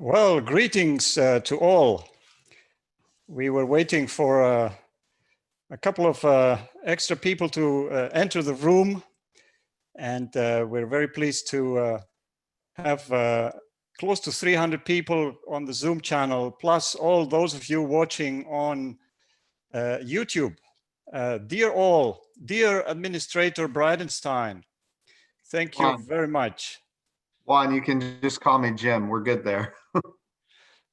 Well, greetings to all. We were waiting for a couple of extra people to enter the room, and we're very pleased to have close to 300 people on the Zoom channel, plus all those of you watching on YouTube. Dear all, dear Administrator Bridenstine, thank you very much. Juan, you can just call me Jim. We're good there.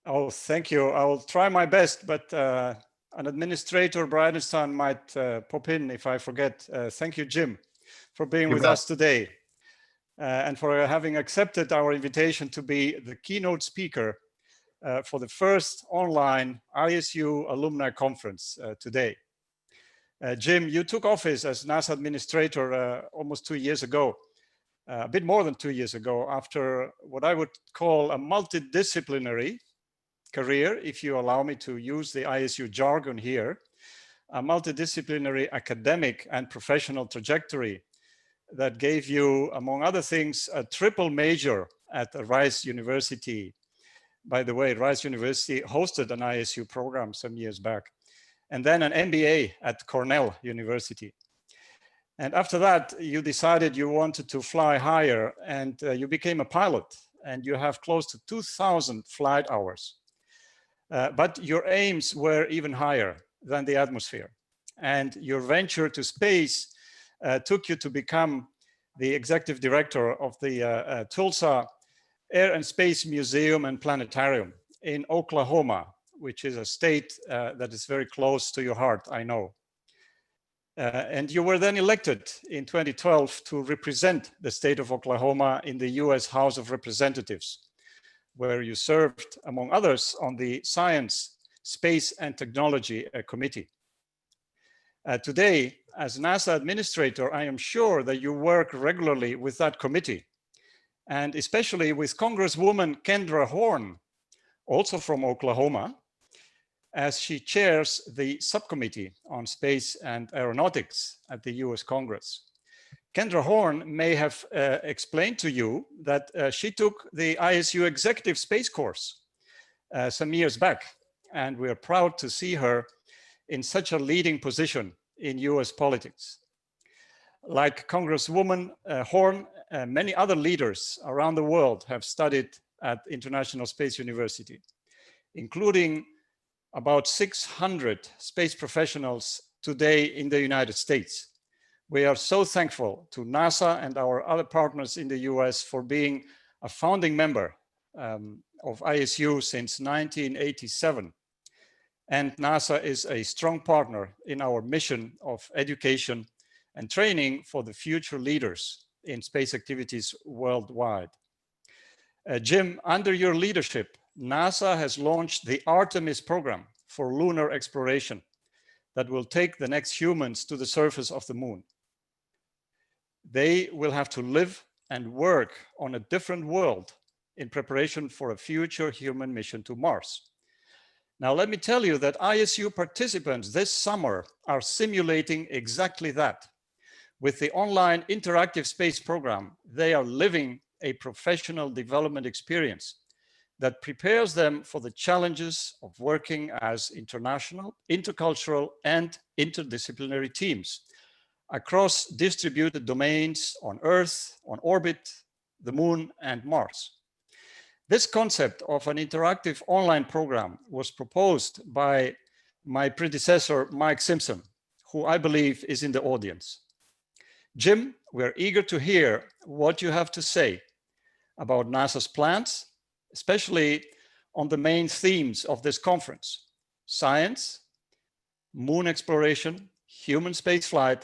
Oh, thank you. I will try my best, but an administrator, Bridenstine, might pop in if I forget. Thank you, Jim, for being with us today and for having accepted our invitation to be the keynote speaker for the first online ISU alumni conference today. Jim, you took office as NASA administrator almost 2 years ago, a bit more than 2 years ago, after what I would call a multidisciplinary career, if you allow me to use the ISU jargon here, a multidisciplinary academic and professional trajectory that gave you, among other things, a triple major at Rice University. By the way, Rice University hosted an ISU program some years back, and then an MBA at Cornell University. And after that, you decided you wanted to fly higher, and you became a pilot, and you have close to 2,000 flight hours. But your aims were even higher than the atmosphere. And your venture to space took you to become the executive director of the Tulsa Air and Space Museum and Planetarium in Oklahoma, which is a state that is very close to your heart, I know. And you were then elected in 2012 to represent the state of Oklahoma in the US House of Representatives, where you served, among others, on the Science, Space and Technology Committee. Today, as NASA administrator, I am sure that you work regularly with that committee, and especially with Congresswoman Kendra Horn, also from Oklahoma, as she chairs the subcommittee on space and aeronautics at the US Congress. Kendra Horn may have explained to you that she took the ISU Executive Space Course some years back, and we are proud to see her in such a leading position in US politics. Like Congresswoman Horn, many other leaders around the world have studied at International Space University, including about 600 space professionals today in the United States. We are so thankful to NASA and our other partners in the US for being a founding member of ISU since 1987. And NASA is a strong partner in our mission of education and training for the future leaders in space activities worldwide. Jim, under your leadership, NASA has launched the Artemis program for lunar exploration that will take the next humans to the surface of the moon. They will have to live and work on a different world in preparation for a future human mission to Mars. Now, let me tell you that ISU participants this summer are simulating exactly that. With the online interactive space program, they are living a professional development experience that prepares them for the challenges of working as international, intercultural, and interdisciplinary teams across distributed domains on Earth, on orbit, the moon, and Mars. This concept of an interactive online program was proposed by my predecessor, Mike Simpson, who I believe is in the audience. Jim, we're eager to hear what you have to say about NASA's plans, especially on the main themes of this conference: science, moon exploration, human spaceflight,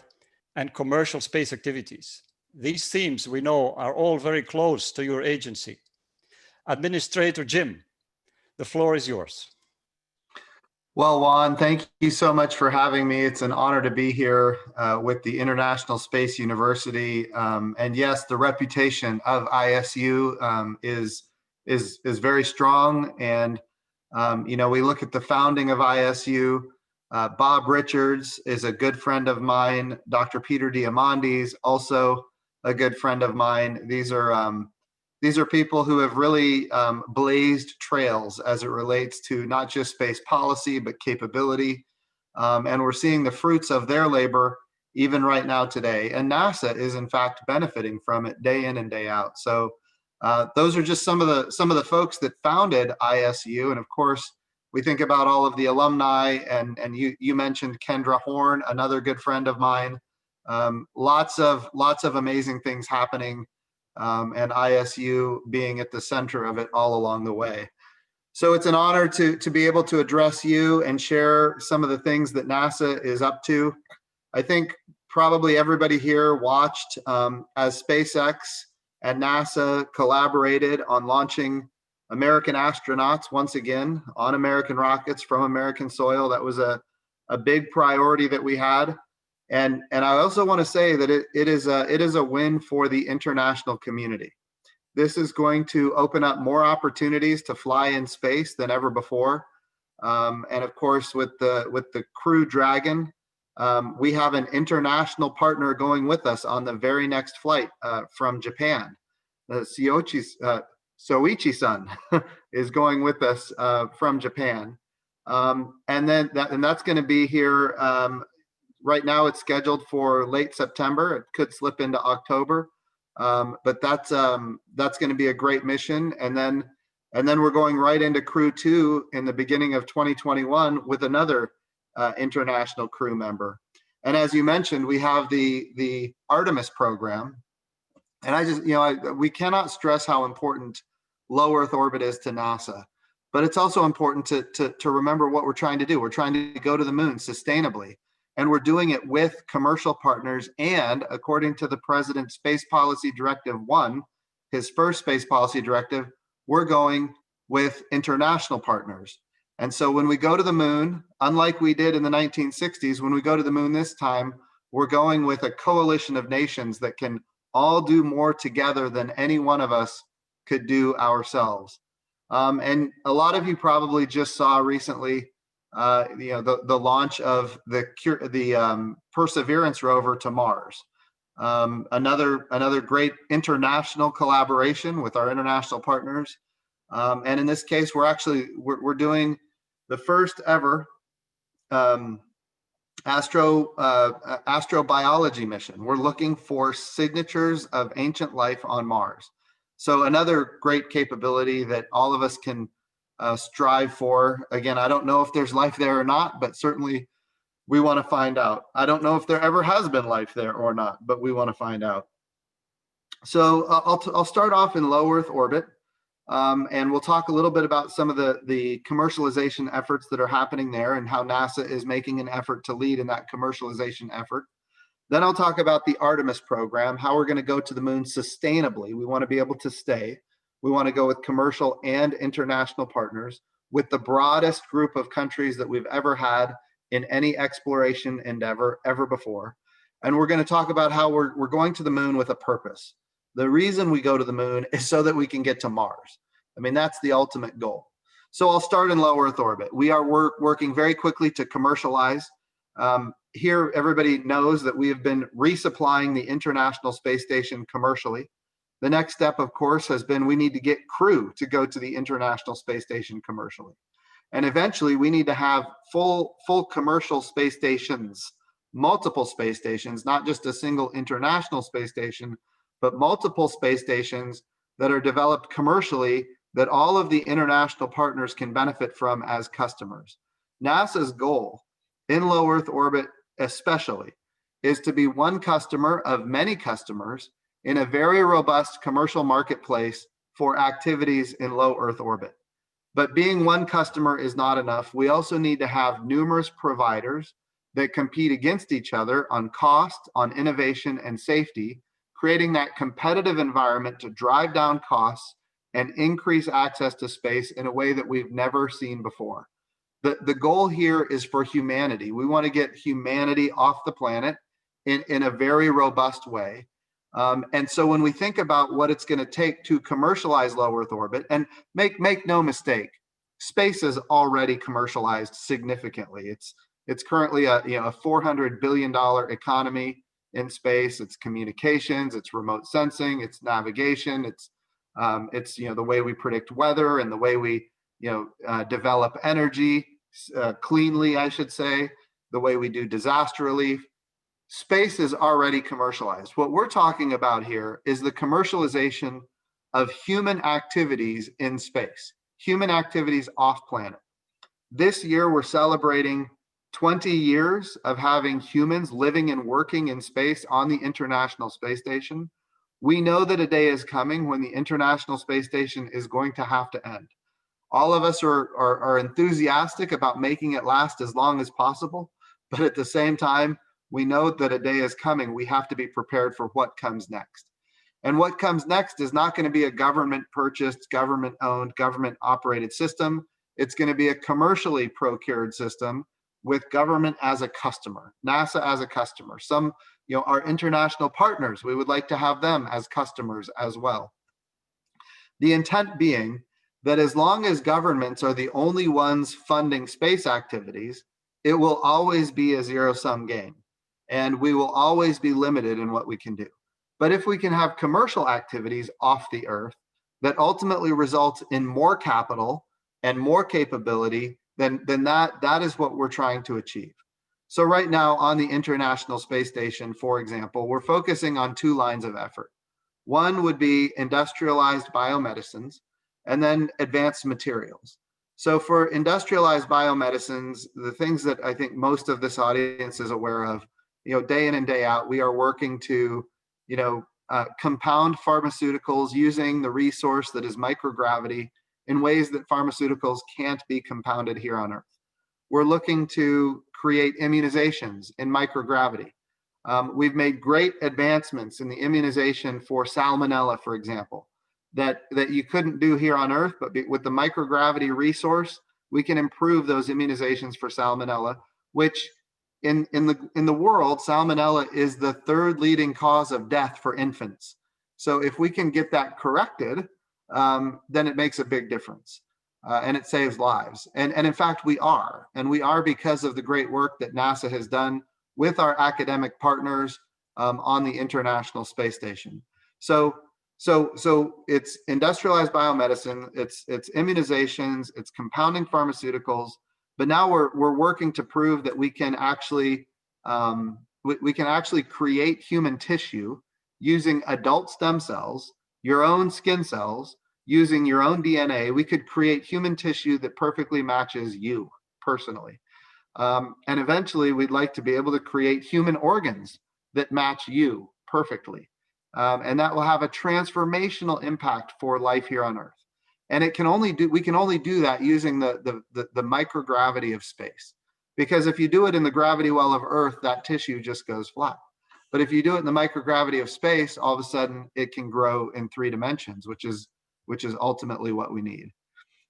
and commercial space activities. These themes, we know, are all very close to your agency. Administrator Jim, the floor is yours. Well, Juan, thank you so much for having me. It's an honor to be here with the International Space University. And yes, the reputation of ISU is very strong. And you know, we look at the founding of ISU. Bob Richards is a good friend of mine. Dr. Peter Diamandis, also a good friend of mine. These are people who have really blazed trails as it relates to not just space policy, but capability. And we're seeing the fruits of their labor even right now today. And NASA is in fact benefiting from it day in and day out. So those are just some of the folks that founded ISU. And of course, we think about all of the alumni, and you mentioned Kendra Horn, another good friend of mine. Lots of amazing things happening. And ISU being at the center of it all along the way. So it's an honor to be able to address you and share some of the things that NASA is up to. I think probably everybody here watched as SpaceX and NASA collaborated on launching American astronauts once again on American rockets from American soil. That was a big priority that we had. And I also want to say that it is a win for the international community. This is going to open up more opportunities to fly in space than ever before. And of course, with the Crew Dragon, we have an international partner going with us on the very next flight from Japan. Soichi-san is going with us from Japan. And that's going to be here. Right now, it's scheduled for late September. It could slip into October. But that's going to be a great mission. And then we're going right into Crew 2 in the beginning of 2021 with another international crew member. And as you mentioned, we have the Artemis program. And I just, we cannot stress how important low Earth orbit is to NASA. But it's also important to remember what we're trying to do. We're trying to go to the moon sustainably. And we're doing it with commercial partners. And according to the President's Space Policy Directive 1, his first space policy directive, we're going with international partners. And so when we go to the moon, unlike we did in the 1960s, when we go to the moon this time, we're going with a coalition of nations that can all do more together than any one of us could do ourselves. And a lot of you probably just saw recently the launch of the Perseverance rover to Mars. Another great international collaboration with our international partners. And in this case, we're doing the first ever astrobiology mission. We're looking for signatures of ancient life on Mars. So another great capability that all of us can strive for. Again, I don't know if there's life there or not, but certainly we want to find out. I don't know if there ever has been life there or not, but we want to find out. So I'll start off in low Earth orbit, and we'll talk a little bit about some of the commercialization efforts that are happening there and how NASA is making an effort to lead in that commercialization effort. Then I'll talk about the Artemis program, how we're going to go to the moon sustainably. We want to be able to stay. We want to go with commercial and international partners with the broadest group of countries that we've ever had in any exploration endeavor ever before. And we're going to talk about how we're going to the moon with a purpose. The reason we go to the moon is so that we can get to Mars. I mean, that's the ultimate goal. So I'll start in low Earth orbit. We are working very quickly to commercialize. Here, everybody knows that we have been resupplying the International Space Station commercially. The next step, of course, has been we need to get crew to go to the International Space Station commercially. And eventually, we need to have full commercial space stations, multiple space stations, not just a single International Space Station, but multiple space stations that are developed commercially that all of the international partners can benefit from as customers. NASA's goal in low Earth orbit especially is to be one customer of many customers in a very robust commercial marketplace for activities in low Earth orbit. But being one customer is not enough. We also need to have numerous providers that compete against each other on cost, on innovation, and safety, creating that competitive environment to drive down costs and increase access to space in a way that we've never seen before. The goal here is for humanity. We want to get humanity off the planet in a very robust way. And so when we think about what it's going to take to commercialize low Earth orbit, and make no mistake, space is already commercialized significantly. It's currently a $400 billion economy in space. It's communications, it's remote sensing, it's navigation, it's the way we predict weather and the way we develop energy cleanly, I should say, the way we do disaster relief. Space is already commercialized. What we're talking about here is the commercialization of human activities in space, human activities off planet. This year, we're celebrating 20 years of having humans living and working in space on the International Space Station. We know that a day is coming when the International Space Station is going to have to end. All of us are enthusiastic about making it last as long as possible, but at the same time, we know that a day is coming. We have to be prepared for what comes next. And what comes next is not going to be a government purchased, government owned, government operated system. It's going to be a commercially procured system with government as a customer, NASA as a customer. Some, our international partners, we would like to have them as customers as well. The intent being that as long as governments are the only ones funding space activities, it will always be a zero-sum game, and we will always be limited in what we can do. But if we can have commercial activities off the Earth that ultimately results in more capital and more capability, then that is what we're trying to achieve. So right now on the International Space Station, for example, we're focusing on 2 lines of effort. One would be industrialized biomedicines, and then advanced materials. So for industrialized biomedicines, the things that I think most of this audience is aware of, day in and day out, we are working to, compound pharmaceuticals using the resource that is microgravity in ways that pharmaceuticals can't be compounded here on Earth. We're looking to create immunizations in microgravity. We've made great advancements in the immunization for salmonella, for example, that you couldn't do here on Earth, but with the microgravity resource, we can improve those immunizations for salmonella, which in the world, salmonella is the 3rd leading cause of death for infants. So if we can get that corrected, then it makes a big difference, and it saves lives. And in fact, we are because of the great work that NASA has done with our academic partners on the International Space Station. So it's industrialized biomedicine, it's immunizations, it's compounding pharmaceuticals, but now we're working to prove that we can actually create human tissue using adult stem cells, your own skin cells, using your own DNA. We could create human tissue that perfectly matches you personally. And eventually we'd like to be able to create human organs that match you perfectly. And that will have a transformational impact for life here on Earth. And we can only do that using the microgravity of space. Because if you do it in the gravity well of Earth, that tissue just goes flat. But if you do it in the microgravity of space, all of a sudden it can grow in 3 dimensions, which is ultimately what we need.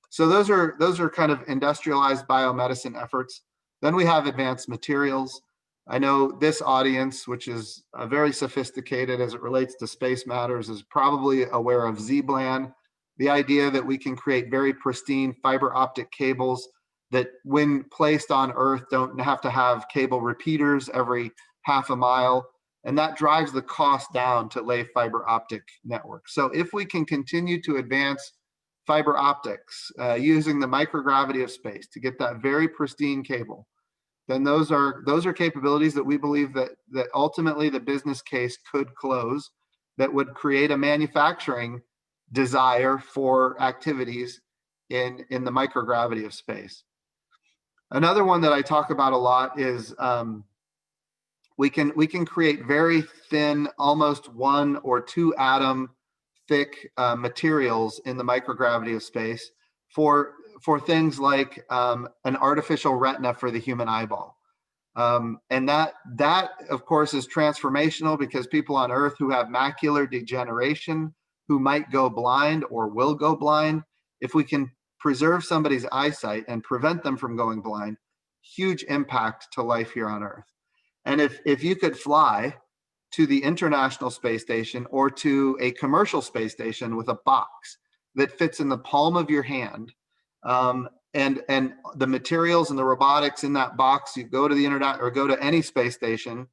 So those are kind of industrialized biomedicine efforts. Then we have advanced materials. I know this audience, which is very sophisticated as it relates to space matters, is probably aware of ZBLAN, the idea that we can create very pristine fiber optic cables that when placed on Earth don't have to have cable repeaters every half a mile. And that drives the cost down to lay fiber optic networks. So if we can continue to advance fiber optics using the microgravity of space to get that very pristine cable, then those are capabilities that we believe that ultimately the business case could close, that would create a manufacturing desire for activities in the microgravity of space. Another one that I talk about a lot is we can create very thin, almost 1 or 2 atom thick materials in the microgravity of space for things like an artificial retina for the human eyeball. And that of course is transformational, because people on Earth who have macular degeneration, who might go blind or will go blind, if we can preserve somebody's eyesight and prevent them from going blind, huge impact to life here on Earth. And if you could fly to the International Space Station or to a commercial space station with a box that fits in the palm of your hand, and the materials and the robotics in that box, you go to the internet or go to any space station,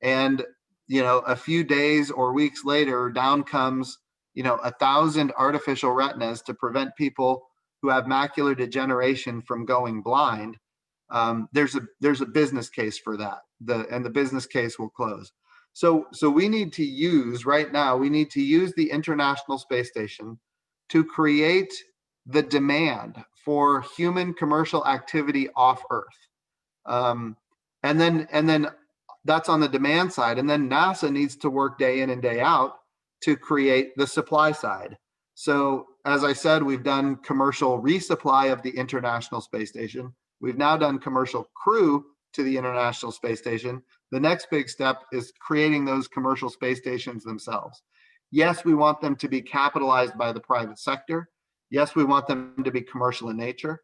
and a few days or weeks later, down comes 1,000 artificial retinas to prevent people who have macular degeneration from going blind. There's a business case for that, and the business case will close. So we need to use the International Space Station to create the demand for human commercial activity off Earth. And then that's on the demand side. And then NASA needs to work day in and day out to create the supply side. So as I said, we've done commercial resupply of the International Space Station. We've now done commercial crew to the International Space Station. The next big step is creating those commercial space stations themselves. Yes, we want them to be capitalized by the private sector. Yes, we want them to be commercial in nature.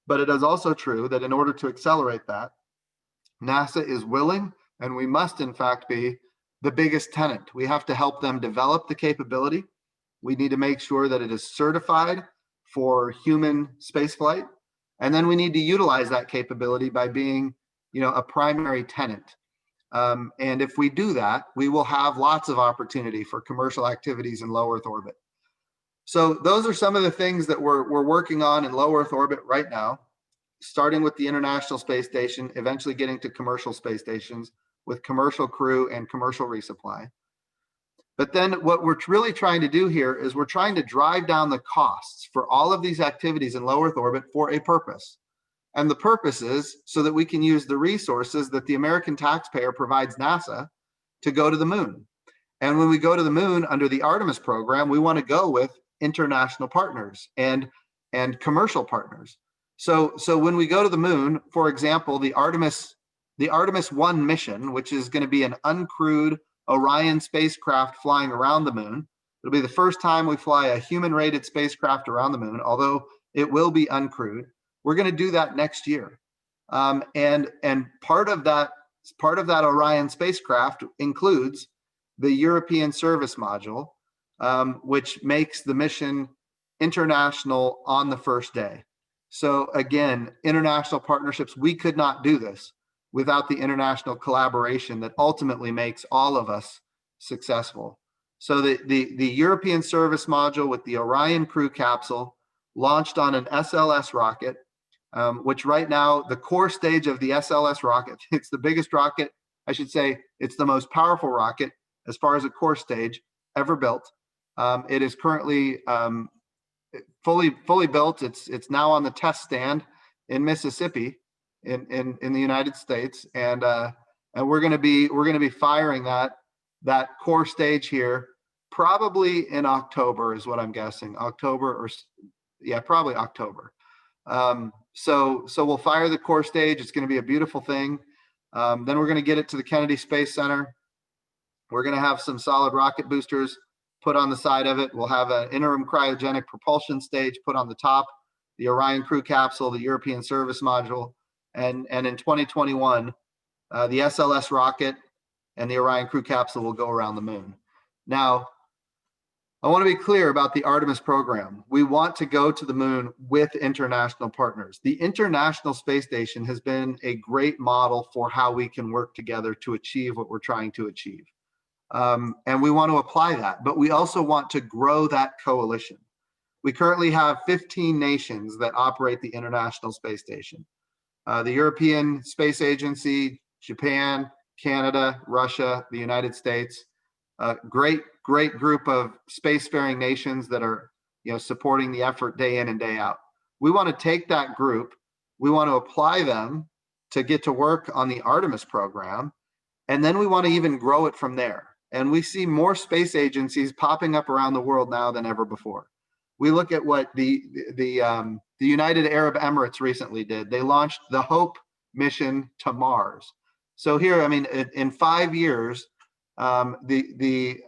But it is also true that in order to accelerate that, NASA is willing, and we must in fact be the biggest tenant. We have to help them develop the capability. We need to make sure that it is certified for human spaceflight. And then we need to utilize that capability by being, a primary tenant. And if we do that, we will have lots of opportunity for commercial activities in low Earth orbit. So those are some of the things that we're working on in low Earth orbit right now, starting with the International Space Station, eventually getting to commercial space stations with commercial crew and commercial resupply. But then what we're really trying to do here is we're trying to drive down the costs for all of these activities in low Earth orbit for a purpose. And the purpose is so that we can use the resources that the American taxpayer provides NASA to go to the moon. And when we go to the moon under the Artemis program, we want to go with international partners and commercial partners. So when we go to the moon, for example, the Artemis 1 mission, which is going to be an uncrewed Orion spacecraft flying around the moon. It'll be the first time we fly a human-rated spacecraft around the moon, although it will be uncrewed. We're going to do that next year, and part of that Orion spacecraft includes the European Service Module, which makes the mission international on the first day. So again, international partnerships. We could not do this without the international collaboration that ultimately makes all of us successful. So the European Service Module with the Orion crew capsule launched on an SLS rocket, which right now, the core stage of the SLS rocket, it's the biggest rocket, I should say, it's the most powerful rocket as far as a core stage ever built. It is currently fully built. It's now on the test stand in Mississippi, in the United States, and we're going to be firing that core stage here probably in October is what I'm guessing. Probably October. So we'll fire the core stage. It's going to be a beautiful thing. Then we're going to get it to the Kennedy Space Center. We're going to have some solid rocket boosters put on the side of it. We'll have an interim cryogenic propulsion stage put on the top, the Orion crew capsule, the European Service Module. And in 2021, the SLS rocket and the Orion crew capsule will go around the moon. Now, I want to be clear about the Artemis program. We want to go to the moon with international partners. The International Space Station has been a great model for how we can work together to achieve what we're trying to achieve. And we want to apply that, but we also want to grow that coalition. We currently have 15 nations that operate the International Space Station. The European Space Agency, Japan, Canada, Russia, the United States, great group of spacefaring nations that are supporting the effort day in and day out. We want to take that group, we want to apply them to get to work on the Artemis program, and then we want to even grow it from there. And we see more space agencies popping up around the world now than ever before. We look at what the United Arab Emirates recently did. They launched the HOPE mission to Mars. So here, I mean, in 5 years, the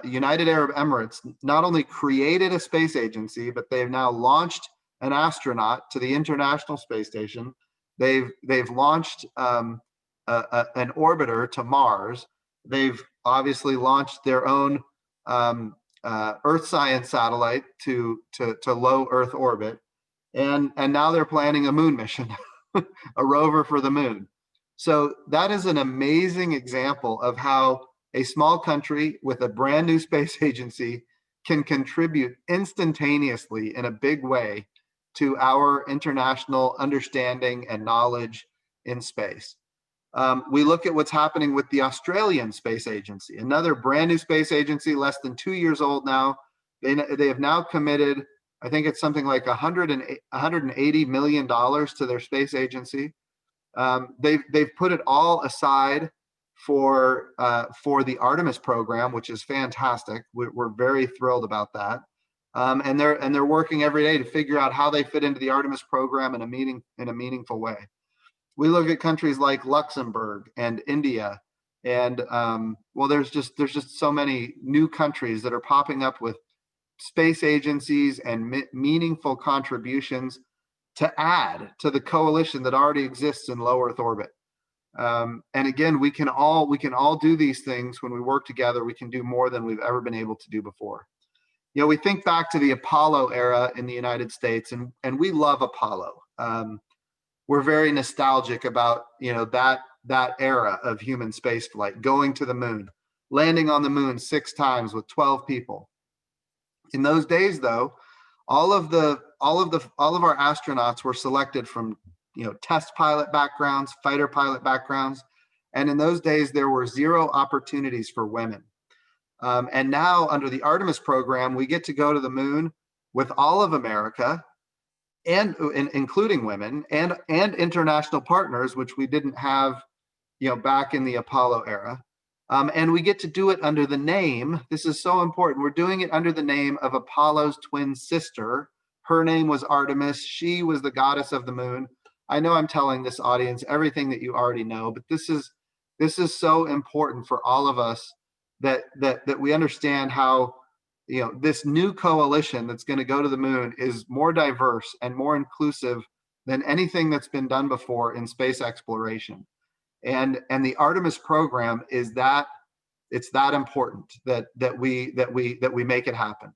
United Arab Emirates not only created a space agency, but they've now launched an astronaut to the International Space Station. They've launched an orbiter to Mars. They've obviously launched their own Earth science satellite to low Earth orbit, and now they're planning a moon mission, a rover for the moon. So that is an amazing example of how a small country with a brand new space agency can contribute instantaneously in a big way to our international understanding and knowledge in space. We look at what's happening with the Australian Space Agency, another brand new space agency, less than 2 years old now. They have now committed, I think it's something like $180 million to their space agency. They've put it all aside for the Artemis program, which is fantastic. We're very thrilled about that. And they're working every day to figure out how they fit into the Artemis program in a meaningful way. We look at countries like Luxembourg and India, and well, there's just so many new countries that are popping up with space agencies and meaningful contributions to add to the coalition that already exists in low Earth orbit. And again, we can all do these things when we work together. We can do more than we've ever been able to do before. You know, we think back to the Apollo era in the United States, and we love Apollo. We're very nostalgic about, you know, that era of human spaceflight, going to the moon, landing on the moon 6 times with 12 people. In those days, though, all of our astronauts were selected from, you know, test pilot backgrounds, fighter pilot backgrounds, and in those days there were 0 opportunities for women. And now under the Artemis program, we get to go to the moon with all of America, and including women and international partners, which we didn't have, you know, back in the Apollo era. And we get to do it under the name. This is so important. We're doing it under the name of Apollo's twin sister. Her name was Artemis. She was the goddess of the moon. I know I'm telling this audience everything that you already know, but this is so important for all of us that we understand how, you know, this new coalition that's going to go to the moon is more diverse and more inclusive than anything that's been done before in space exploration. And the Artemis program is that important that we make it happen.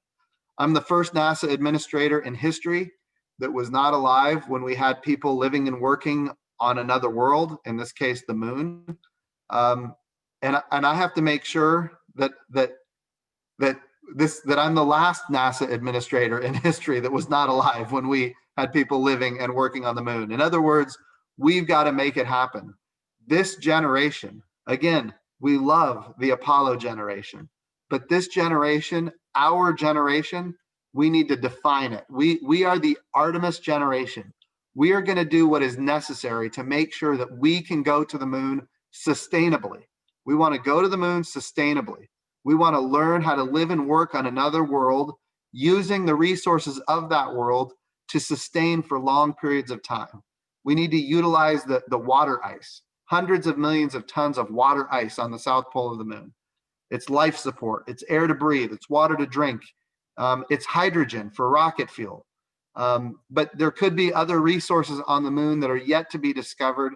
I'm the first NASA administrator in history that was not alive when we had people living and working on another world, in this case the moon. And I have to make sure that I'm the last NASA administrator in history that was not alive when we had people living and working on the moon. In other words, we've got to make it happen. This generation, again, we love the Apollo generation, but this generation, our generation, we need to define it. We are the Artemis generation. We are going to do what is necessary to make sure that we can go to the moon sustainably. We want to go to the moon sustainably. We want to learn how to live and work on another world using the resources of that world to sustain for long periods of time. We need to utilize the water ice, hundreds of millions of tons of water ice on the south pole of the moon. It's life support, it's air to breathe, it's water to drink, it's hydrogen for rocket fuel. But there could be other resources on the moon that are yet to be discovered.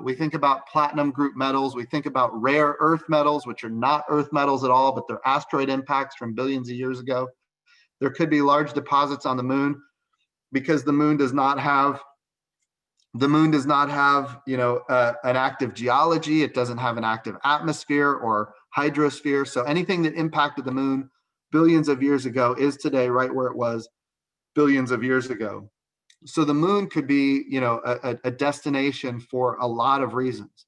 We think about platinum group metals, we think about rare earth metals, which are not earth metals at all, but they're asteroid impacts from billions of years ago. There could be large deposits on the moon because the moon does not have, you know, an active geology. It doesn't have an active atmosphere or hydrosphere. So anything that impacted the moon billions of years ago is today right where it was billions of years ago. So the moon could be, you know, a destination for a lot of reasons.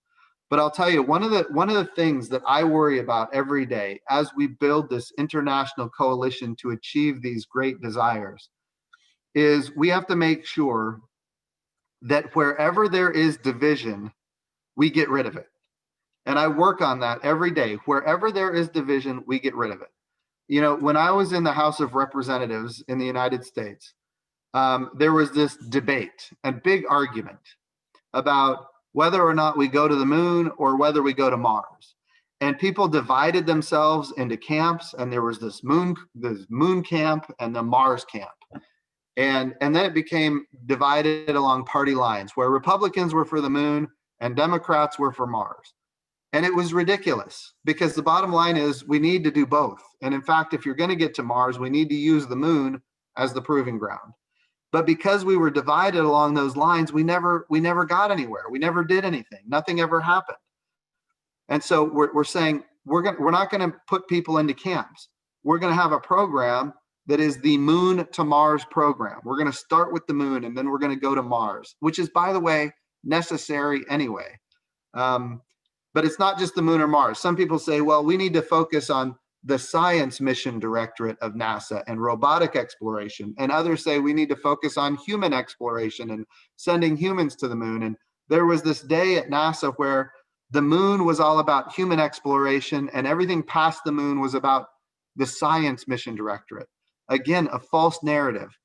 But I'll tell you, one of the things that I worry about every day as we build this international coalition to achieve these great desires is we have to make sure that wherever there is division, we get rid of it. And I work on that every day. Wherever there is division, we get rid of it. You know, when I was in the House of Representatives in the United States, there was this debate, a big argument about whether or not we go to the moon or whether we go to Mars. And people divided themselves into camps, and there was this moon camp and the Mars camp. And then it became divided along party lines where Republicans were for the moon and Democrats were for Mars. And it was ridiculous because the bottom line is we need to do both. And in fact, if you're going to get to Mars, we need to use the moon as the proving ground. But because we were divided along those lines, we never got anywhere. We never did anything. Nothing ever happened. And so we're saying we're not going to put people into camps. We're going to have a program that is the Moon to Mars program. We're going to start with the moon and then we're going to go to Mars, which is, by the way, necessary anyway. But it's not just the moon or Mars. Some people say, well, we need to focus on the Science Mission Directorate of NASA and robotic exploration. And others say we need to focus on human exploration and sending humans to the moon. And there was this day at NASA where the moon was all about human exploration and everything past the moon was about the Science Mission Directorate. Again, a false narrative.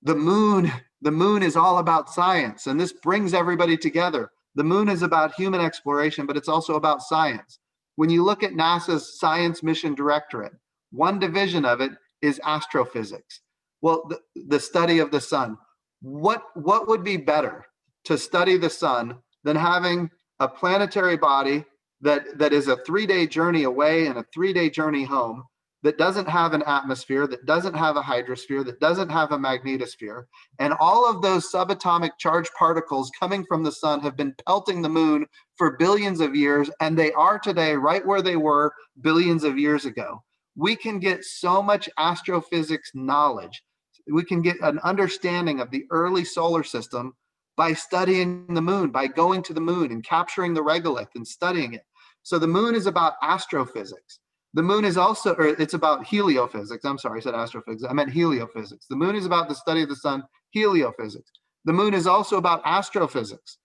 The moon is all about science, and this brings everybody together. The moon is about human exploration, but it's also about science. When you look at NASA's Science Mission Directorate, one division of it is astrophysics. Well, the study of the sun. What would be better to study the sun than having a planetary body that is a 3-day journey away and a 3-day journey home, that doesn't have an atmosphere, that doesn't have a hydrosphere, that doesn't have a magnetosphere, and all of those subatomic charged particles coming from the sun have been pelting the moon for billions of years, and they are today right where they were billions of years ago. We can get so much astrophysics knowledge. We can get an understanding of the early solar system by studying the moon, by going to the moon and capturing the regolith and studying it. So the moon is about astrophysics. The moon is also, or it's about heliophysics. I'm sorry, I said astrophysics. I meant heliophysics. The moon is about the study of the sun, heliophysics. The moon is also about astrophysics.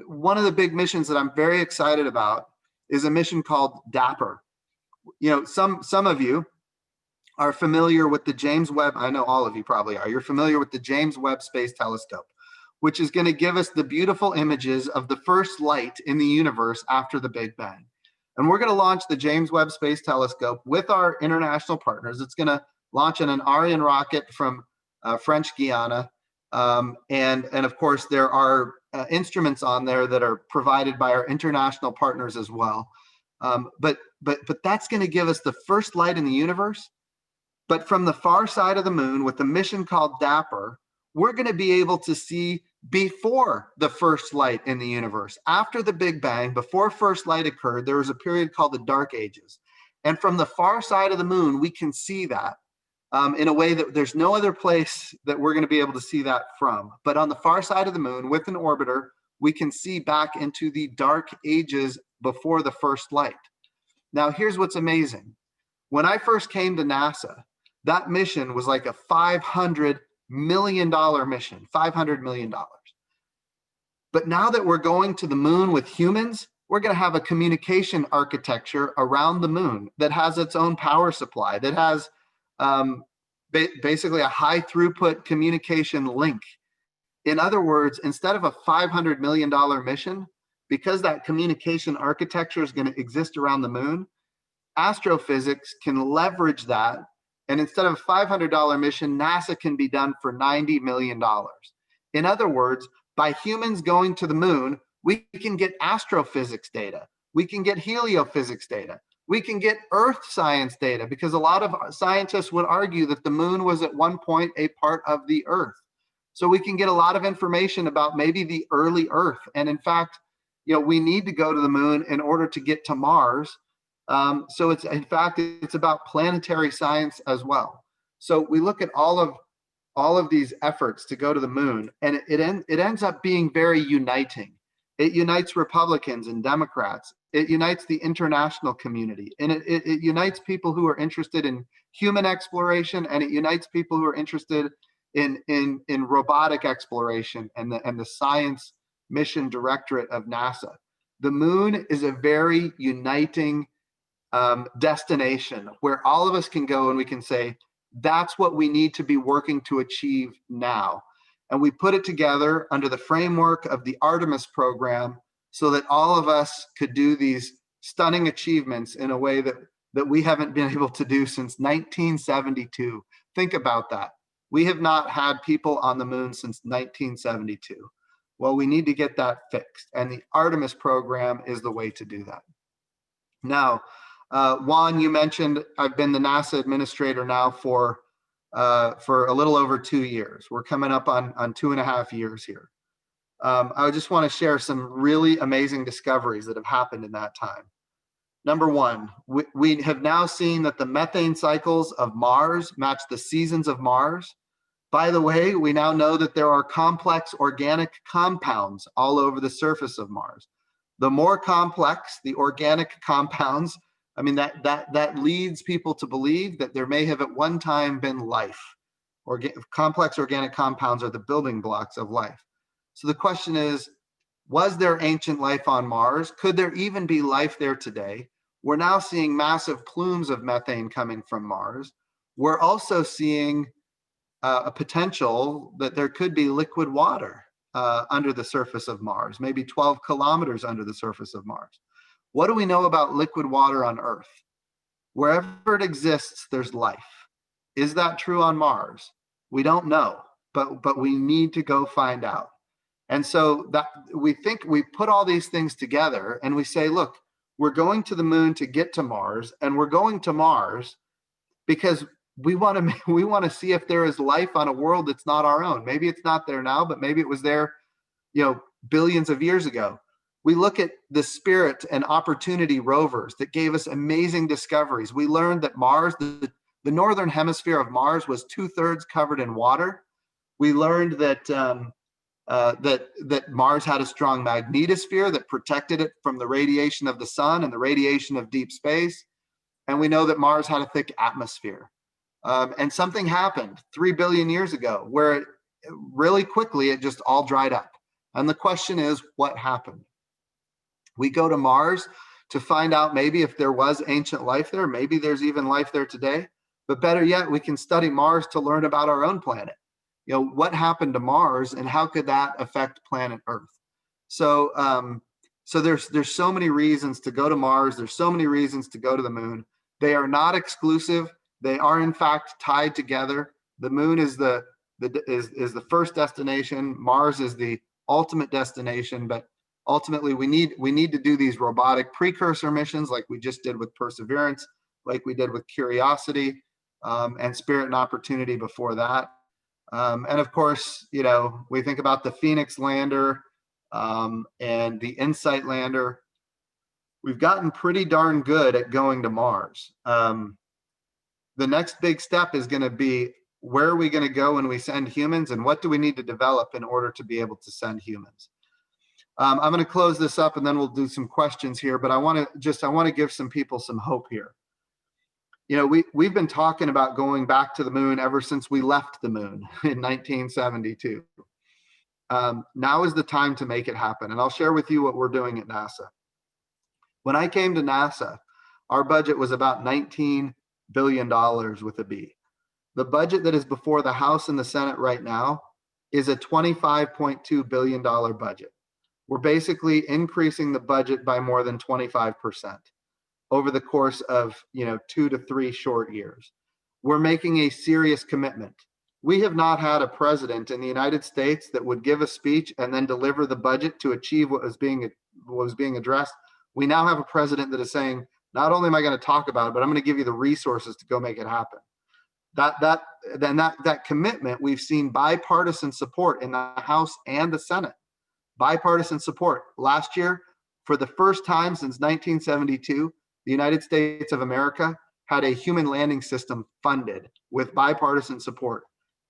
One of the big missions that I'm very excited about is a mission called DAPPER. You know, some of you are familiar with the James Webb, I know all of you probably are. You're familiar with the James Webb Space Telescope, which is going to give us the beautiful images of the first light in the universe after the Big Bang. And we're going to launch the James Webb Space Telescope with our international partners. It's going to launch in an Ariane rocket from French Guiana. And of course, there are instruments on there that are provided by our international partners as well. But that's going to give us the first light in the universe. But from the far side of the moon, with a mission called DAPPER, we're going to be able to see before the first light in the universe. After the Big Bang, before first light occurred, there was a period called the Dark Ages. And from the far side of the moon, we can see that in a way that there's no other place that we're going to be able to see that from. But on the far side of the moon, with an orbiter, we can see back into the Dark Ages before the first light. Now, here's what's amazing. When I first came to NASA, that mission was like a $500 million mission, $500 million. But now that we're going to the moon with humans, we're going to have a communication architecture around the moon that has its own power supply, that has basically a high throughput communication link. In other words, instead of a $500 million mission, because that communication architecture is going to exist around the moon, astrophysics can leverage that. And instead of a $500 mission, NASA can be done for $90 million. In other words, by humans going to the moon, we can get astrophysics data. We can get heliophysics data. We can get Earth science data, because a lot of scientists would argue that the moon was at one point a part of the Earth. So we can get a lot of information about maybe the early Earth. And in fact, you know, we need to go to the moon in order to get to Mars. So it's, in fact, it's about planetary science as well. So we look at all of these efforts to go to the moon, and it ends up being very uniting. It unites Republicans and Democrats. It unites the international community, and it unites people who are interested in human exploration, and it unites people who are interested in robotic exploration and the Science Mission Directorate of NASA. The moon is a very uniting destination where all of us can go and we can say, that's what we need to be working to achieve now. And we put it together under the framework of the Artemis program so that all of us could do these stunning achievements in a way that we haven't been able to do since 1972. Think about that. We have not had people on the moon since 1972. Well, we need to get that fixed. And the Artemis program is the way to do that. Now, Juan, you mentioned I've been the NASA administrator now for a little over 2 years. We're coming up on 2.5 years here. I just want to share some really amazing discoveries that have happened in that time. Number one, we have now seen that the methane cycles of Mars match the seasons of Mars. By the way, we now know that there are complex organic compounds all over the surface of Mars. The more complex the organic compounds, I mean, that leads people to believe that there may have at one time been life. Complex organic compounds are the building blocks of life. So the question is, was there ancient life on Mars? Could there even be life there today? We're now seeing massive plumes of methane coming from Mars. We're also seeing a potential that there could be liquid water under the surface of Mars, maybe 12 kilometers under the surface of Mars. What do we know about liquid water on Earth? Wherever it exists, there's life. Is that true on Mars? We don't know, but we need to go find out. And so that we think we put all these things together and we say, look, we're going to the moon to get to Mars, and we're going to Mars because we want to see if there is life on a world that's not our own. Maybe it's not there now, but maybe it was there, billions of years ago. We look at the Spirit and Opportunity rovers that gave us amazing discoveries. We learned that Mars, the northern hemisphere of Mars, was 2/3 covered in water. We learned that that Mars had a strong magnetosphere that protected it from the radiation of the sun and the radiation of deep space. And we know that Mars had a thick atmosphere. And something happened 3 billion years ago where really quickly it just all dried up. And the question is, what happened? We go to Mars to find out maybe if there was ancient life there, maybe there's even life there today. But better yet, we can study Mars to learn about our own planet. What happened to Mars and how could that affect planet Earth? So, so there's so many reasons to go to Mars. There's so many reasons to go to the moon. They are not exclusive. They are in fact tied together. The moon is the first destination. Mars is the ultimate destination. But ultimately, we need to do these robotic precursor missions, like we just did with Perseverance, like we did with Curiosity, and Spirit and Opportunity before that. And of course, we think about the Phoenix lander and the InSight lander. We've gotten pretty darn good at going to Mars. The next big step is going to be, where are we going to go when we send humans, and what do we need to develop in order to be able to send humans? I'm going to close this up and then we'll do some questions here, but I want to give some people some hope here. We've been talking about going back to the moon ever since we left the moon in 1972. Now is the time to make it happen. And I'll share with you what we're doing at NASA. When I came to NASA, our budget was about $19 billion with a B. The budget that is before the House and the Senate right now is a $25.2 billion budget. We're basically increasing the budget by more than 25% over the course of 2 to 3 short years. We're making a serious commitment. We have not had a president in the United States that would give a speech and then deliver the budget to achieve what was being addressed. We now have a president that is saying, not only am I going to talk about it, but I'm going to give you the resources to go make it happen. That commitment, we've seen bipartisan support in the House and the Senate. Bipartisan support. Last year, for the first time since 1972, the United States of America had a human landing system funded with bipartisan support.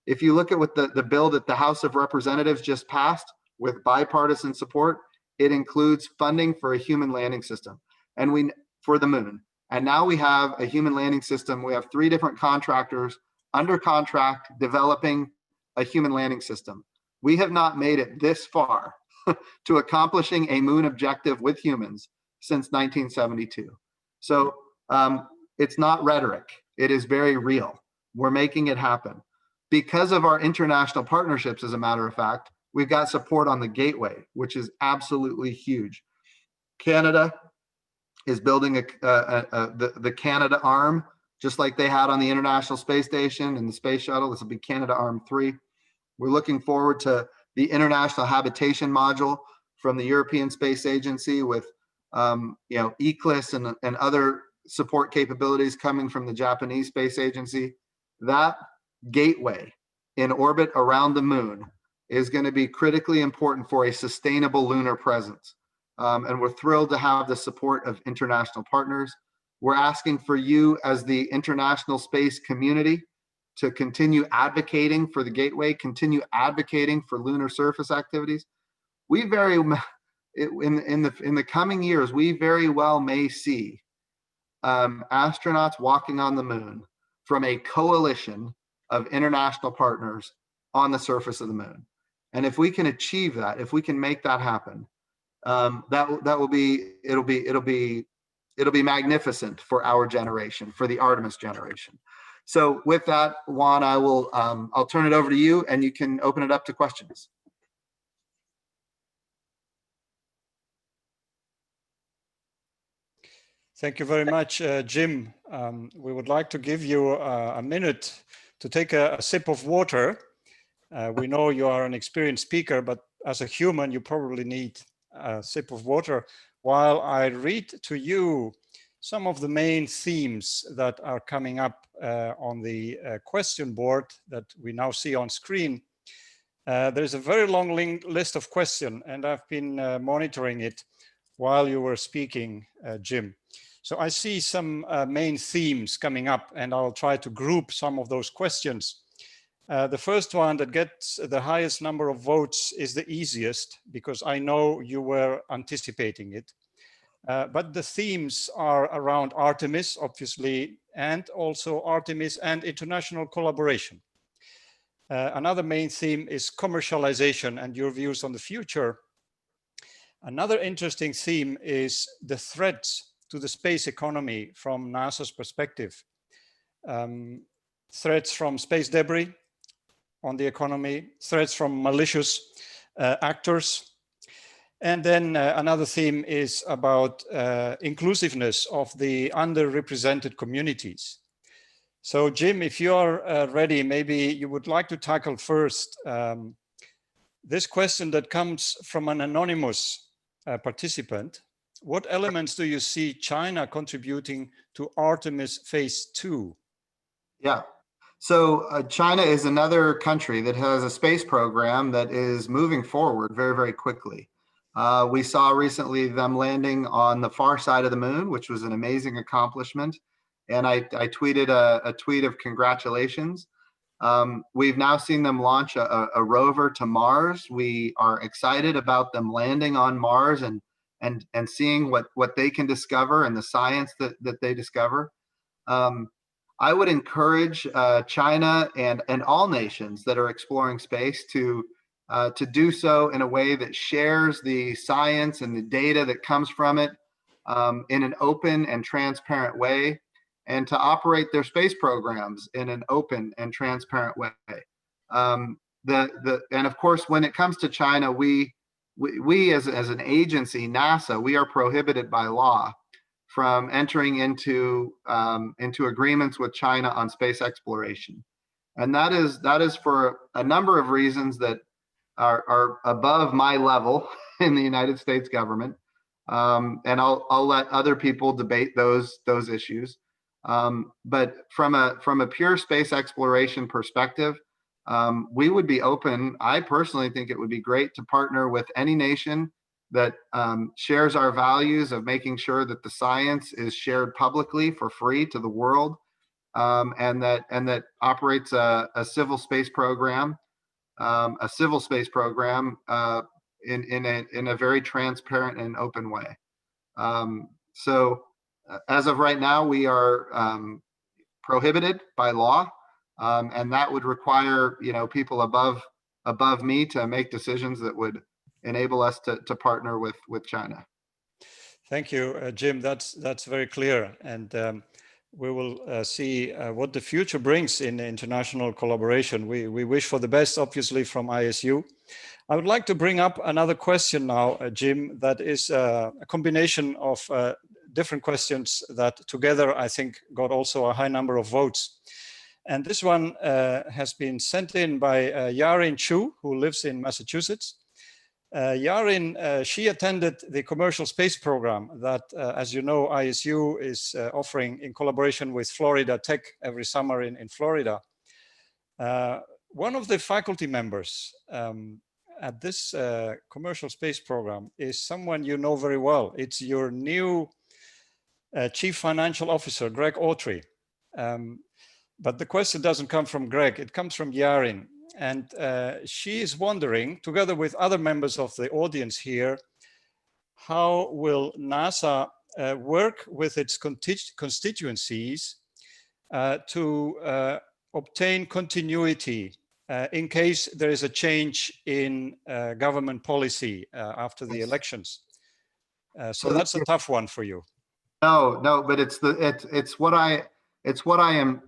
If you look at what the bill that the House of Representatives just passed with bipartisan support, it includes funding for a human landing system for the moon. And now we have a human landing system. We have 3 different contractors under contract developing a human landing system. We have not made it this far to accomplishing a moon objective with humans since 1972. So it's not rhetoric. It is very real. We're making it happen. Because of our international partnerships, as a matter of fact, we've got support on the Gateway, which is absolutely huge. Canada is building the Canada arm, just like they had on the International Space Station and the Space Shuttle. This will be Canada Arm 3. We're looking forward to the International Habitation Module from the European Space Agency with ECLIS and other support capabilities coming from the Japanese Space Agency. That gateway in orbit around the moon is going to be critically important for a sustainable lunar presence. And we're thrilled to have the support of international partners. We're asking for you as the international space community to continue advocating for the Gateway, continue advocating for lunar surface activities. In the coming years, we very well may see astronauts walking on the moon from a coalition of international partners on the surface of the moon. And if we can achieve that, if we can make that happen, it'll be magnificent for our generation, for the Artemis generation. So with that, Juan, I'll turn it over to you, and you can open it up to questions. Thank you very much, Jim. We would like to give you a minute to take a sip of water. We know you are an experienced speaker, but as a human, you probably need a sip of water while I read to you some of the main themes that are coming up on the question board that we now see on screen. There's a very long list of questions, and I've been monitoring it while you were speaking, Jim. So I see some main themes coming up, and I'll try to group some of those questions. The first one that gets the highest number of votes is the easiest, because I know you were anticipating it. But the themes are around Artemis, obviously, and also Artemis and international collaboration. Another main theme is commercialization and your views on the future. Another interesting theme is the threats to the space economy from NASA's perspective. Threats from space debris on the economy, threats from malicious actors. And then another theme is about inclusiveness of the underrepresented communities. So Jim, if you are ready, maybe you would like to tackle first this question that comes from an anonymous participant. What elements do you see China contributing to Artemis Phase 2? Yeah, so China is another country that has a space program that is moving forward very, very quickly. We saw recently them landing on the far side of the moon, which was an amazing accomplishment. And I tweeted a tweet of congratulations. We've now seen them launch a rover to Mars. We are excited about them landing on Mars and seeing what they can discover and the science that they discover. I would encourage China and all nations that are exploring space to do so in a way that shares the science and the data that comes from it in an open and transparent way, and to operate their space programs in an open and transparent way. And of course, when it comes to China, we as an agency, NASA, we are prohibited by law from entering into agreements with China on space exploration, and that is for a number of reasons that are above my level in the United States government, and I'll let other people debate those issues. But from a pure space exploration perspective, we would be open. I personally think it would be great to partner with any nation that shares our values of making sure that the science is shared publicly for free to the world, and that operates a civil space program, in a very transparent and open way. So as of right now, we are prohibited by law, and that would require people above me to make decisions that would enable us to partner with China. Thank you, Jim. That's very clear, and we will see what the future brings in international collaboration. We wish for the best, obviously, from ISU. I would like to bring up another question now, Jim, that is a combination of different questions that together, I think, got also a high number of votes. And this one has been sent in by Yarin Chu, who lives in Massachusetts. Yarin, she attended the commercial space program that, as you know, ISU is offering in collaboration with Florida Tech every summer in Florida. One of the faculty members at this commercial space program is someone you know very well. It's your new Chief Financial Officer, Greg Autry. But the question doesn't come from Greg, it comes from Yarin. And she is wondering, together with other members of the audience here, how will NASA work with its constituencies to obtain continuity in case there is a change in government policy after the elections. So that's a tough one for you. No, but it's what I am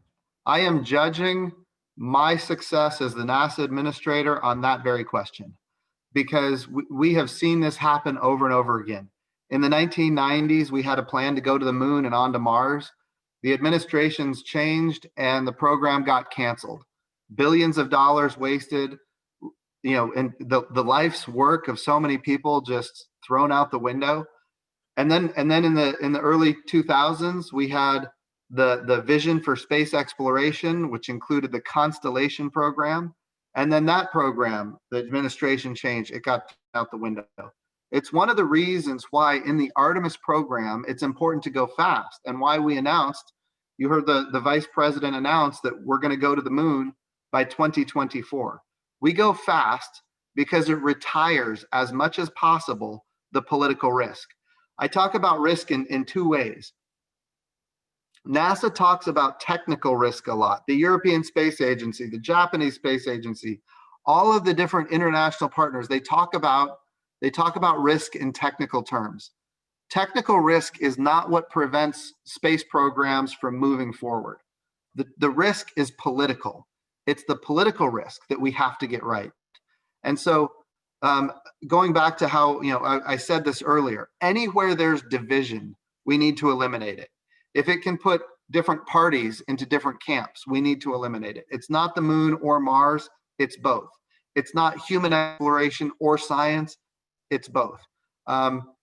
I am judging my success as the NASA administrator on that very question, because we have seen this happen over and over again. In the 1990s, we had a plan to go to the moon and onto Mars. The administrations changed and the program got canceled. Billions of dollars wasted, and the life's work of so many people just thrown out the window. And then in the early 2000s, we had the vision for space exploration, which included the Constellation program. And then that program, the administration changed, it got out the window. It's one of the reasons why in the Artemis program, it's important to go fast, and why we announced, you heard the vice president announce that we're going to go to the moon by 2024. We go fast because it retires as much as possible the political risk. I talk about risk in two ways. NASA talks about technical risk a lot. The European Space Agency, the Japanese Space Agency, all of the different international partners, they talk about risk in technical terms. Technical risk is not what prevents space programs from moving forward. The risk is political. It's the political risk that we have to get right. And so going back to how, I said this earlier, anywhere there's division, we need to eliminate it. If it can put different parties into different camps, we need to eliminate it. It's not the moon or Mars, it's both. It's not human exploration or science, it's both.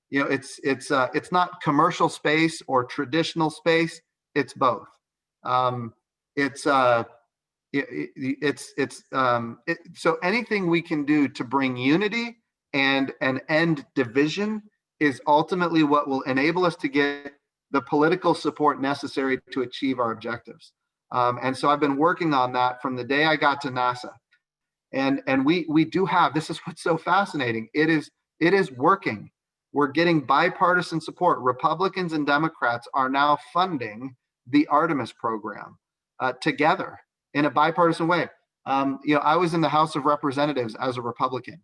It's not commercial space or traditional space, it's both. So anything we can do to bring unity and end division is ultimately what will enable us to get the political support necessary to achieve our objectives. And so I've been working on that from the day I got to NASA. And we do have, this is what's so fascinating, it is working. We're getting bipartisan support. Republicans and Democrats are now funding the Artemis program together in a bipartisan way. I was in the House of Representatives as a Republican,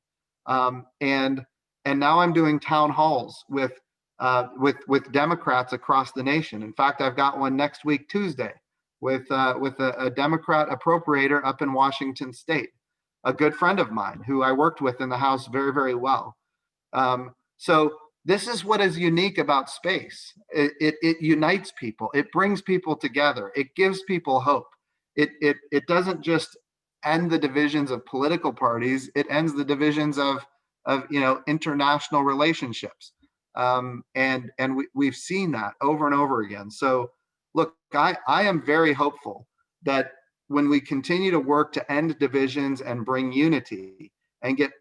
and now I'm doing town halls with Democrats across the nation. In fact, I've got one next week, Tuesday, with a Democrat appropriator up in Washington State, a good friend of mine who I worked with in the House very, very well. So this is what is unique about space. It unites people. It brings people together. It gives people hope. It doesn't just end the divisions of political parties. It ends the divisions of international relationships. And we've seen that over and over again. So look, I am very hopeful that when we continue to work to end divisions and bring unity and get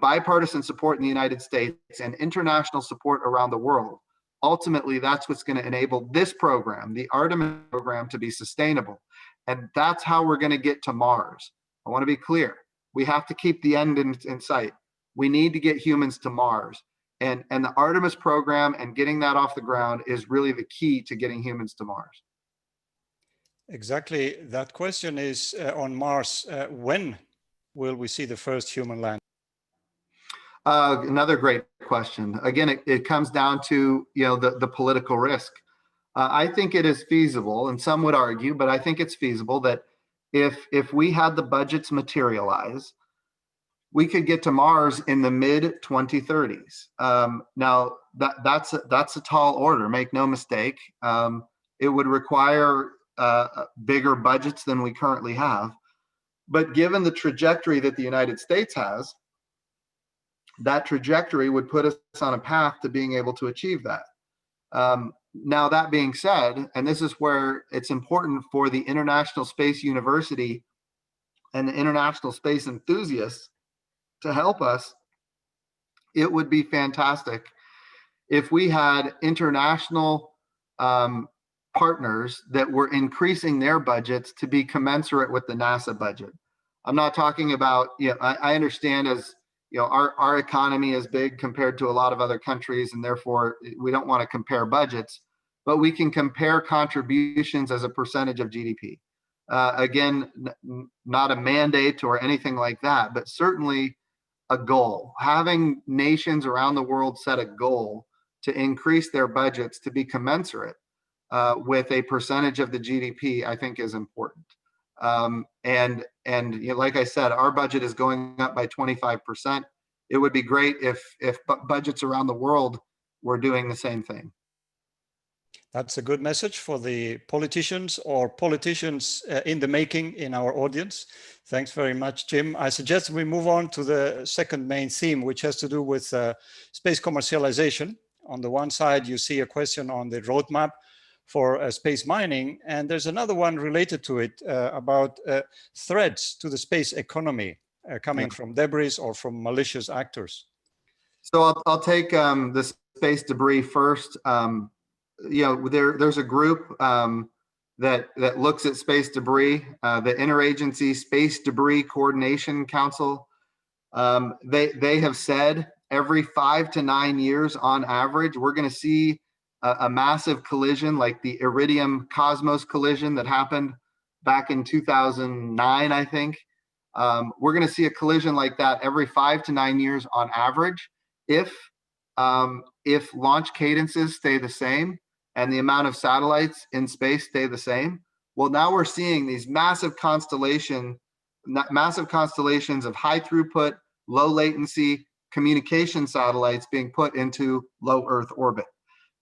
bipartisan support in the United States and international support around the world, ultimately that's what's going to enable this program, the Artemis program, to be sustainable. And that's how we're going to get to Mars. I want to be clear. We have to keep the end in sight. We need to get humans to Mars. And the Artemis program and getting that off the ground is really the key to getting humans to Mars. Exactly. That question is on Mars. When will we see the first human land? Another great question. Again, it comes down to the political risk. I think it is feasible, and some would argue, but I think it's feasible that if we had the budgets materialize, we could get to Mars in the mid 2030s. Now that's a tall order. Make no mistake. It would require bigger budgets than we currently have. But given the trajectory that the United States has, that trajectory would put us on a path to being able to achieve that. Now, that being said, and this is where it's important for the International Space University and the international space enthusiasts to help us, it would be fantastic if we had international partners that were increasing their budgets to be commensurate with the NASA budget. I'm not talking about, I understand as, our economy is big compared to a lot of other countries, and therefore we don't want to compare budgets, but we can compare contributions as a percentage of GDP. Again, not a mandate or anything like that, but certainly a goal. Having nations around the world set a goal to increase their budgets to be commensurate with a percentage of the GDP, I think is important. And you know, like I said, our budget is going up by 25%. It would be great if budgets around the world were doing the same thing. That's a good message for the politicians or politicians in the making in our audience. Thanks very much, Jim. I suggest we move on to the second main theme, which has to do with space commercialization. On the one side, you see a question on the roadmap for space mining, and there's another one related to it about threats to the space economy coming from debris or from malicious actors. So I'll take the space debris first. You know, there's a group that looks at space debris, the Interagency Space Debris Coordination Council. They have said every 5 to 9 years on average, we're going to see a massive collision like the Iridium Cosmos collision that happened back in 2009, I think. We're going to see a collision like that every 5 to 9 years on average if launch cadences stay the same and the amount of satellites in space stay the same. Well, now we're seeing these massive constellations of high throughput, low latency communication satellites being put into low Earth orbit.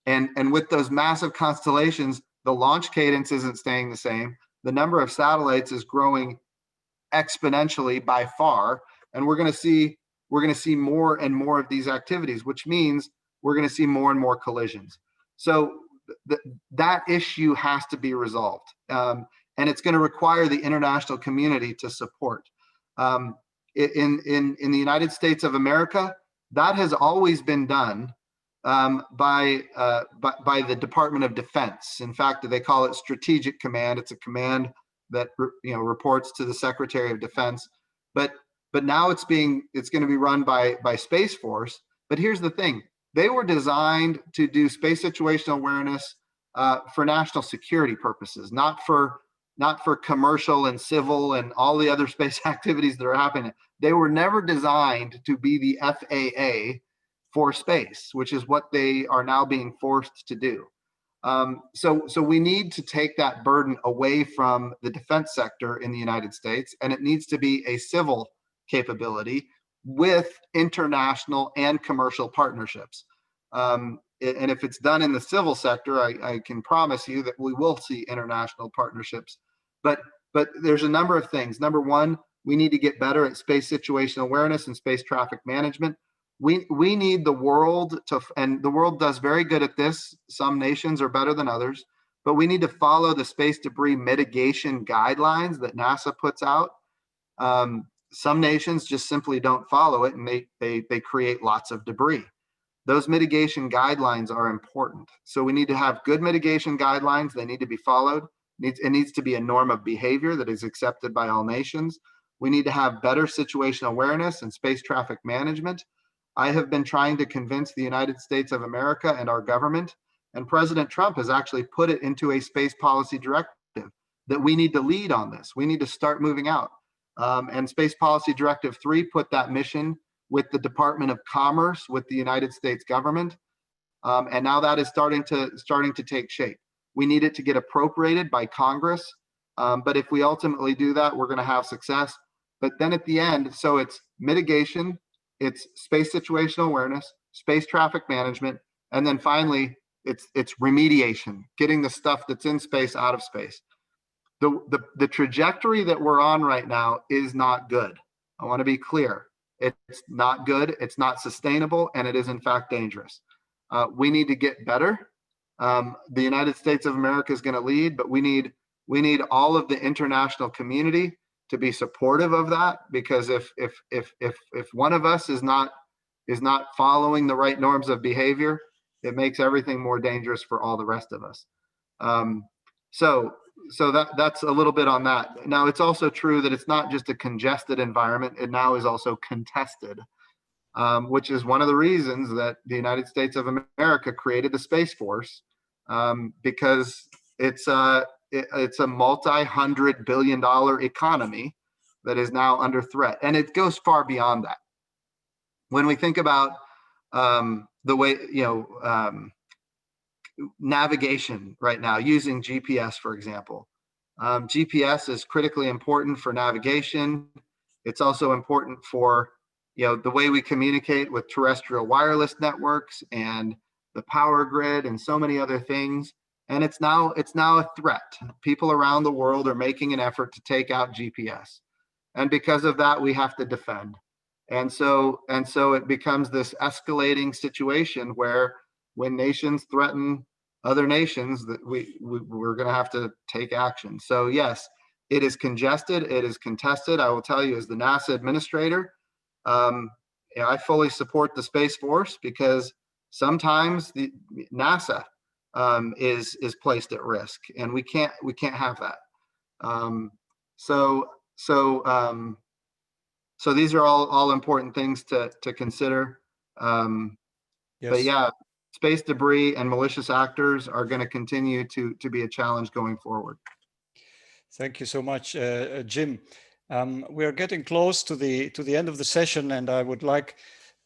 And with those massive constellations, the launch cadence isn't staying the same. The number of satellites is growing exponentially by far, and we're going to see more and more of these activities, which means we're going to see more and more collisions. So that issue has to be resolved, and it's going to require the international community to support. In the United States of America, that has always been done by the Department of Defense. In fact, they call it Strategic Command. It's a command that reports to the Secretary of Defense. But now it's going to be run by Space Force. But here's the thing: they were designed to do space situational awareness for national security purposes, not for commercial and civil and all the other space activities that are happening. They were never designed to be the FAA for space, which is what they are now being forced to do. So we need to take that burden away from the defense sector in the United States, and it needs to be a civil capability with international and commercial partnerships. And if it's done in the civil sector, I can promise you that we will see international partnerships. But there's a number of things. Number one, we need to get better at space situational awareness and space traffic management. We need the world to, and the world does very good at this. Some nations are better than others, but we need to follow the space debris mitigation guidelines that NASA puts out. Some nations just simply don't follow it, and they create lots of debris. Those mitigation guidelines are important. So we need to have good mitigation guidelines. They need to be followed. It needs to be a norm of behavior that is accepted by all nations. We need to have better situational awareness and space traffic management. I have been trying to convince the United States of America and our government, and President Trump has actually put it into a space policy directive that we need to lead on this. We need to start moving out. And Space Policy Directive 3 put that mission with the Department of Commerce, with the United States government. And now that is starting to take shape. We need it to get appropriated by Congress. But if we ultimately do that, we're going to have success. But then at the end, so it's mitigation, it's space situational awareness, space traffic management, and then finally, it's remediation, getting the stuff that's in space out of space. The trajectory that we're on right now is not good. I want to be clear. It's not good, it's not sustainable, and it is in fact dangerous. We need to get better. The United States of America is going to lead, but we need all of the international community to be supportive of that, because if one of us is not following the right norms of behavior, it makes everything more dangerous for all the rest of us. So that's a little bit on that. Now, it's also true that it's not just a congested environment, it now is also contested, which is one of the reasons that the United States of America created the Space Force, because it's a multi-$100 billion economy that is now under threat. And it goes far beyond that. When we think about the way, navigation right now, using GPS, for example. GPS is critically important for navigation. It's also important for, the way we communicate with terrestrial wireless networks and the power grid and so many other things. And it's now a threat. People around the world are making an effort to take out GPS. And because of that, we have to defend. And so it becomes this escalating situation where when nations threaten other nations, that we're going to have to take action. So yes, it is congested, it is contested. I will tell you, as the NASA administrator, I fully support the Space Force, because sometimes the NASA is placed at risk, and we can't have that. So these are all important things to consider. Yes. But yeah, space debris and malicious actors are going to continue to be a challenge going forward. Thank you so much, Jim. We are getting close to the end of the session, and I would like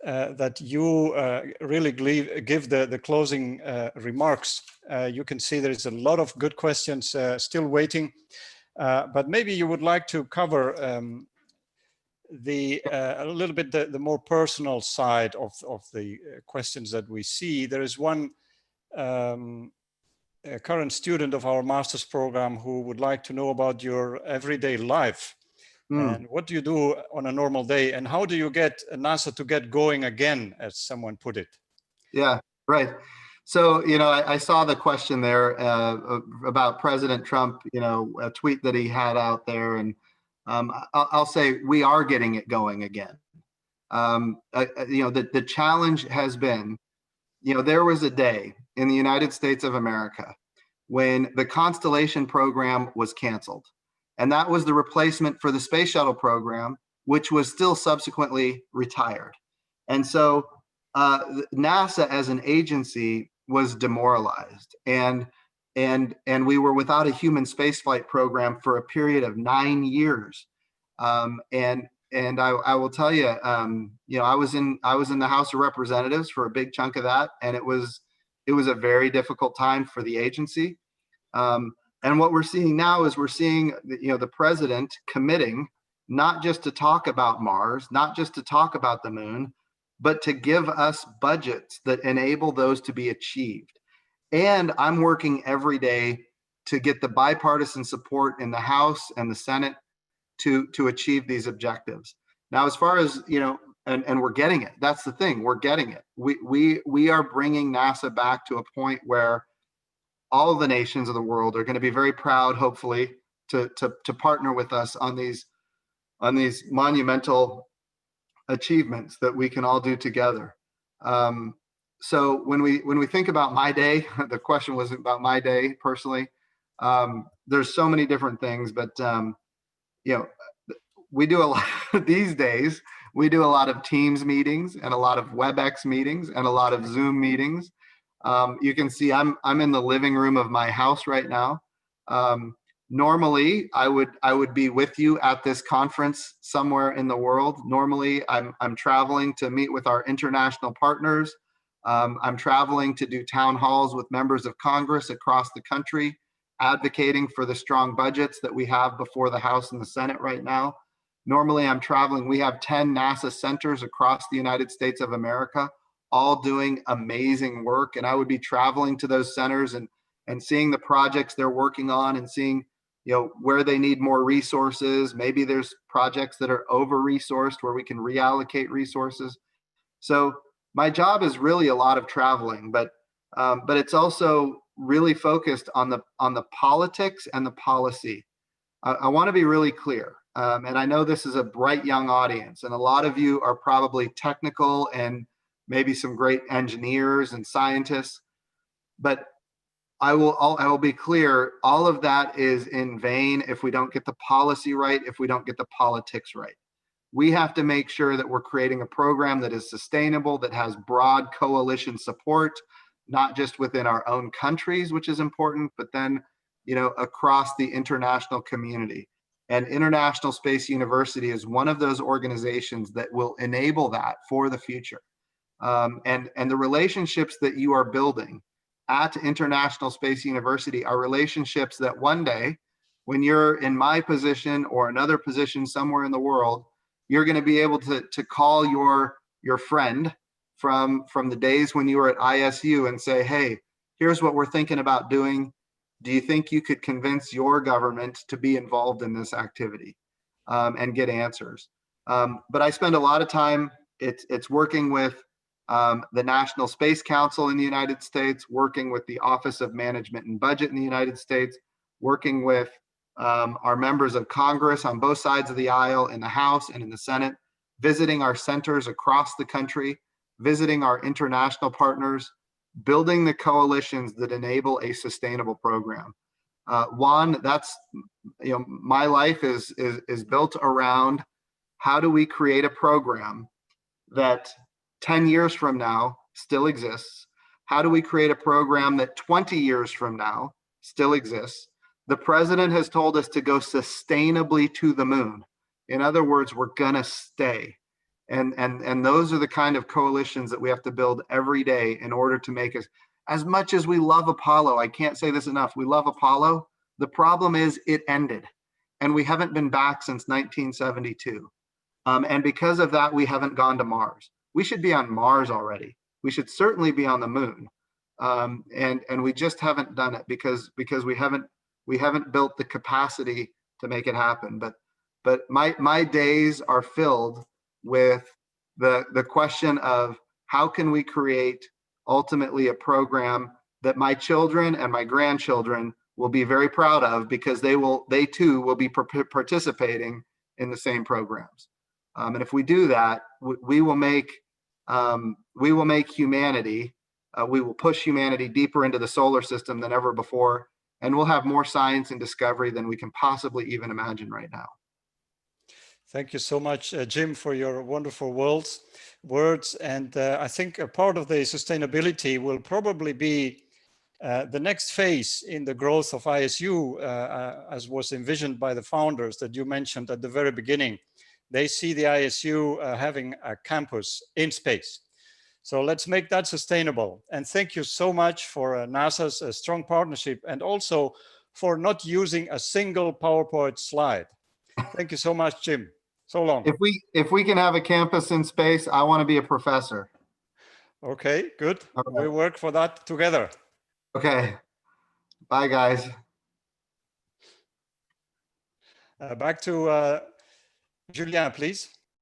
that you really give the closing remarks. You can see there is a lot of good questions still waiting, but maybe you would like to cover a little bit the more personal side of the questions that we see. There is one a current student of our master's program who would like to know about your everyday life. And what do you do on a normal day, and how do you get NASA to get going again, as someone put it? Yeah, right. So, I saw the question there about President Trump, a tweet that he had out there, and I'll say we are getting it going again. The challenge has been, there was a day in the United States of America when the Constellation program was canceled. And that was the replacement for the Space Shuttle program, which was still subsequently retired. And so NASA as an agency was demoralized, and we were without a human spaceflight program for a period of 9 years. And I will tell you, I was in the House of Representatives for a big chunk of that, and it was a very difficult time for the agency. And what we're seeing now is the president committing not just to talk about Mars, not just to talk about the moon, but to give us budgets that enable those to be achieved. And I'm working every day to get the bipartisan support in the House and the Senate to achieve these objectives. Now, as far as, and we're getting it. That's the thing, we're getting it. We are bringing NASA back to a point where all the nations of the world are going to be very proud, hopefully, to partner with us on these monumental achievements that we can all do together. So when we think about my day, the question wasn't about my day personally. There's so many different things, but we do a lot these days. We do a lot of Teams meetings and a lot of WebEx meetings and a lot of Zoom meetings. You can see I'm in the living room of my house right now. Normally, I would be with you at this conference somewhere in the world. Normally, I'm traveling to meet with our international partners. I'm traveling to do town halls with members of Congress across the country, advocating for the strong budgets that we have before the House and the Senate right now. Normally, I'm traveling. We have 10 NASA centers across the United States of America, all doing amazing work. And I would be traveling to those centers and seeing the projects they're working on, and seeing, where they need more resources. Maybe there's projects that are over-resourced where we can reallocate resources. So my job is really a lot of traveling, but it's also really focused on the politics and the policy. I want to be really clear. And I know this is a bright young audience, and a lot of you are probably technical and maybe some great engineers and scientists, but I will be clear, all of that is in vain if we don't get the policy right, if we don't get the politics right. We have to make sure that we're creating a program that is sustainable, that has broad coalition support, not just within our own countries, which is important, but then, across the international community. And International Space University is one of those organizations that will enable that for the future. And the relationships that you are building at International Space University are relationships that one day, when you're in my position or another position somewhere in the world, you're going to be able to call your friend from the days when you were at ISU and say, hey, here's what we're thinking about doing. Do you think you could convince your government to be involved in this activity, and get answers? But I spend a lot of time, it's working with the National Space Council in the United States, working with the Office of Management and Budget in the United States, working with our members of Congress on both sides of the aisle in the House and in the Senate, visiting our centers across the country, visiting our international partners, building the coalitions that enable a sustainable program. Juan, that's, my life is built around how do we create a program that 10 years from now still exists? How do we create a program that 20 years from now still exists? The president has told us to go sustainably to the moon. In other words, we're gonna stay. And those are the kind of coalitions that we have to build every day in order to make us, as much as we love Apollo, I can't say this enough, we love Apollo. The problem is it ended and we haven't been back since 1972. And because of that, we haven't gone to Mars. We should be on Mars already. We should certainly be on the moon. And we just haven't done it because we haven't built the capacity to make it happen. But my days are filled with the question of how can we create ultimately a program that my children and my grandchildren will be very proud of, because they too will be participating in the same programs. And if we do that, we will make humanity, we will push humanity deeper into the solar system than ever before, and we'll have more science and discovery than we can possibly even imagine right now. Thank you so much, Jim, for your wonderful words. And I think a part of the sustainability will probably be the next phase in the growth of ISU, as was envisioned by the founders that you mentioned at the very beginning. They see the ISU having a campus in space. So let's make that sustainable. And thank you so much for NASA's strong partnership, and also for not using a single PowerPoint slide. Thank you so much, Jim. So long. If we can have a campus in space, I want to be a professor. Okay, good. Okay. We'll work for that together. Okay. Bye, guys. Back to Julien, please.